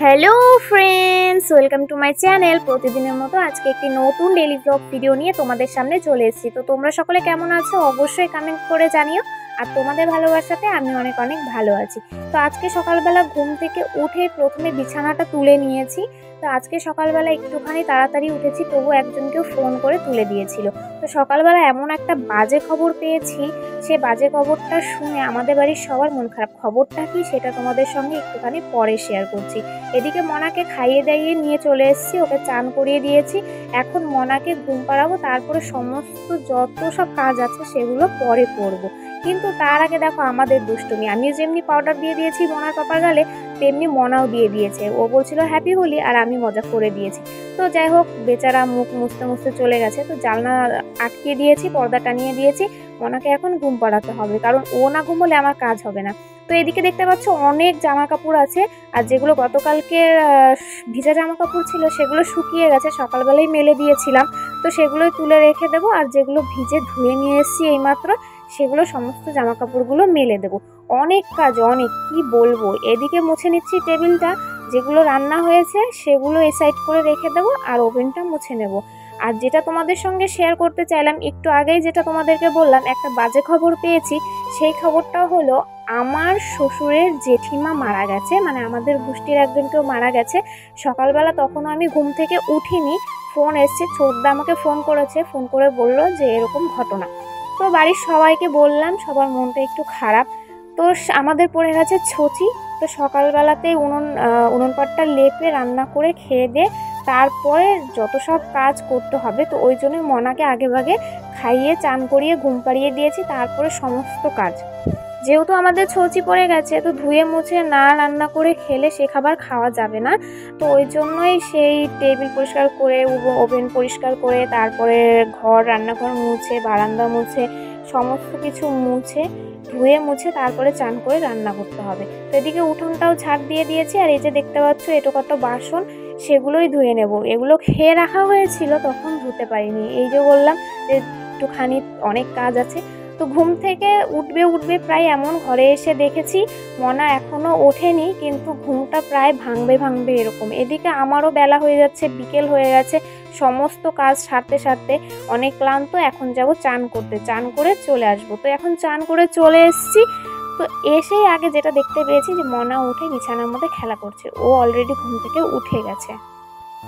Hello friends, welcome to my channel. প্রতিদিনের মতো আজকে একটি নতুন ডেইলি ব্লগ ভিডিও নিয়ে তোমাদের সামনে চলে এসেছি। তো তোমরা সকলে কেমন আছো অবশ্যই কমেন্ট করে জানিও। আর তোমাদের ভালোবাসাতে আমি অনেক অনেক ভালো আছি। তো আজকে সকালবেলা ঘুম থেকে উঠে প্রথমে বিছানাটা তুলে নিয়েছি। তো আজকে সকালবেলা একটুখানি তাড়াতাড়ি উঠেছি, তবু একজনকেও ফোন করে তুলে দিয়েছিল। তো সকালবেলা এমন একটা বাজে খবর পেয়েছি, সে বাজে খবরটা শুনে আমাদের বাড়ির সবার মন খারাপ। খবরটা কি সেটা তোমাদের সঙ্গে একটুখানি পরে শেয়ার করছি। এদিকে মনাকে খাইয়ে দাইয়ে নিয়ে চলে এসেছি, ওকে চান করিয়ে দিয়েছি। এখন মনাকে ঘুম পাড়াবো, তারপরে সমস্ত যত সব কাজ আছে সেগুলো পরে করব। কিন্তু তার আগে দেখো আমাদের দুষ্টুমি। আমিও যেমনি পাউডার দিয়ে দিয়েছি মনার পাপার গালে, তেমনি মনাও দিয়ে দিয়েছে। ও বলছিল হ্যাপি হোলি, আর আমি মজা করে দিয়েছি। তো যাই হোক, বেচারা মুখ মুছতে মুছতে চলে গেছে। তো জানলা আটকে দিয়েছি, পর্দা টানিয়ে দিয়েছি। মনাকে এখন ঘুম পাড়াতে হবে, কারণ ও না ঘুমোলে আমার কাজ হবে না। তো এদিকে দেখতে পাচ্ছ অনেক জামা কাপড় আছে, আর যেগুলো গতকালকের ভিজা জামা কাপড় ছিল সেগুলো শুকিয়ে গেছে, সকালবেলায় মেলে দিয়েছিলাম। তো সেগুলোই তুলে রেখে দেবো, আর যেগুলো ভিজে ধুয়ে নিয়ে এসেছি এইমাত্র সেগুলো সমস্ত জামা কাপড়গুলো মেলে দেবো। অনেক কাজ, অনেক কি বলবো। এদিকে মুছে নিচ্ছি টেবিলটা, যেগুলো রান্না হয়েছে সেগুলো এই সাইড করে রেখে দেবো, আর ওভেনটা মুছে নেব। আর যেটা তোমাদের সঙ্গে শেয়ার করতে চাইলাম একটু আগেই, যেটা তোমাদেরকে বললাম একটা বাজে খবর পেয়েছি, সেই খবরটা হলো আমার শ্বশুরের জেঠিমা মারা গেছে, মানে আমাদের গোষ্ঠীর একজন কেউ মারা গেছে। সকালবেলা তখনও আমি ঘুম থেকে উঠিনি, ফোন এসছে, ছোটদা আমাকে ফোন করেছে, ফোন করে বলল যে এরকম ঘটনা। তো বাড়ির সবাইকে বললাম, সবার মনটা একটু খারাপ। তো আমাদের পড়ে গেছে ছচি। তো সকালবেলাতেই উনুন পাটটা লেপে রান্না করে খেয়ে দিয়ে তারপরে যত সব কাজ করতে হবে, তো ওই জন্যই মনাকে আগে ভাগে খাইয়ে চান করিয়ে ঘুম পাড়িয়ে দিয়েছি, তারপরে সমস্ত কাজ। যেহেতু আমাদের ছচি পড়ে গেছে, তো ধুয়ে মুছে না রান্না করে খেলে সে খাবার খাওয়া যাবে না। তো ওই জন্যই সেই টেবিল পরিষ্কার করে, ওভেন পরিষ্কার করে, তারপরে রান্নাঘর মুছে, বারান্দা মুছে, সমস্ত কিছু মুছে ধুয়ে মুছে তারপরে চান করে রান্না করতে হবে। তো এদিকে উঠোনটাও ঝাড় দিয়ে দিয়েছি, আর এই যে দেখতে পাচ্ছ এটো কত বাসন, সেগুলোই ধুয়ে নেব। এগুলো খেয়ে রাখা হয়েছিল, তখন ধুতে পারিনি। এই যে বললাম যে একটুখানি অনেক কাজ আছে। তো ঘুম থেকে উঠবে প্রায় এমন ঘরে এসে দেখেছি মনা এখনো ওঠেনি, কিন্তু ঘুমটা প্রায় ভাঙবে এরকম। এদিকে আমারও বেলা হয়ে যাচ্ছে, বিকেল হয়ে গেছে, সমস্ত কাজ সারতে সারতে অনেক ক্লান্ত। এখন যাব চান করতে, চান করে চলে আসবো। তো এখন চান করে চলে এসেছি। তো এসেই আগে যেটা দেখতে পেয়েছি যে মনা উঠে বিছানার মধ্যে খেলা করছে। ও অলরেডি ঘুম থেকে উঠে গেছে।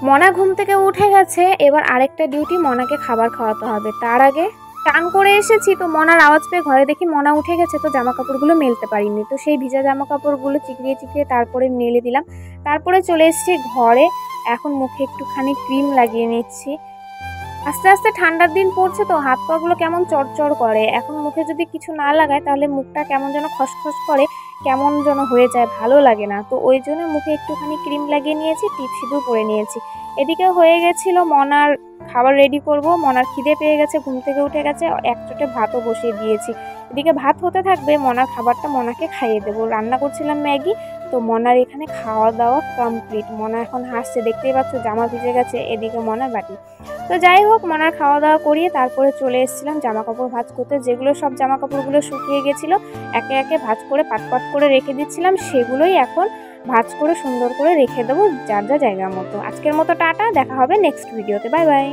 মনা ঘুম থেকে উঠে গেছে, এবার আরেকটা ডিউটি, মনাকে খাবার খাওয়াতে হবে। তার আগে চান করে এসেছি, তো মনার আওয়াজ পেয়ে ঘরে দেখি মনা উঠে গেছে। তো জামা কাপড়গুলো মেলতে পারিনি, তো সেই ভিজা জামা কাপড়গুলো চিকড়িয়ে তারপরে মেলে দিলাম। তারপরে চলে এসেছি ঘরে। এখন মুখে একটুখানি ক্রিম লাগিয়ে নিচ্ছি। আস্তে আস্তে ঠান্ডার দিন পড়ছে, তো হাত পাগুলো কেমন চড়চড় করে। এখন মুখে যদি কিছু না লাগায় তাহলে মুখটা কেমন যেন খসখস করে, কেমন যেন হয়ে যায়, ভালো লাগে না। তো ওই জন্য মুখে একটুখানি ক্রিম লাগিয়ে নিয়েছি, টিপ সিঁদুর পরে নিয়েছি। এদিকে হয়ে গেছিল মনার খাবার রেডি করব। মনার খিদে পেয়ে গেছে, ঘুম থেকে উঠে গেছে, এক চোটে ভাতও বসিয়ে দিয়েছি। এদিকে ভাত হতে থাকবে, মনার খাবারটা মনাকে খাইয়ে দেবো। রান্না করছিলাম ম্যাগি। তো মনার এখানে খাওয়া দাওয়া কমপ্লিট। মনা এখন হাসছে, দেখতেই পাচ্ছ জামা ভিজে গেছে, এদিকে মনার বাটি। তো যাই হোক, মনার খাওয়া দাওয়া করিয়ে তারপরে চলে এসেছিলাম জামা কাপড় ভাঁজ করতে। যেগুলো সব জামা কাপড়গুলো শুকিয়ে গেছিলো একে একে ভাঁজ করে পাট করে রেখে দিচ্ছিলাম, সেগুলোই এখন ভাঁজ করে সুন্দর করে রেখে দেবো যার যা জায়গার মতো। আজকের মতো টাটা, দেখা হবে নেক্সট ভিডিওতে। Bye bye.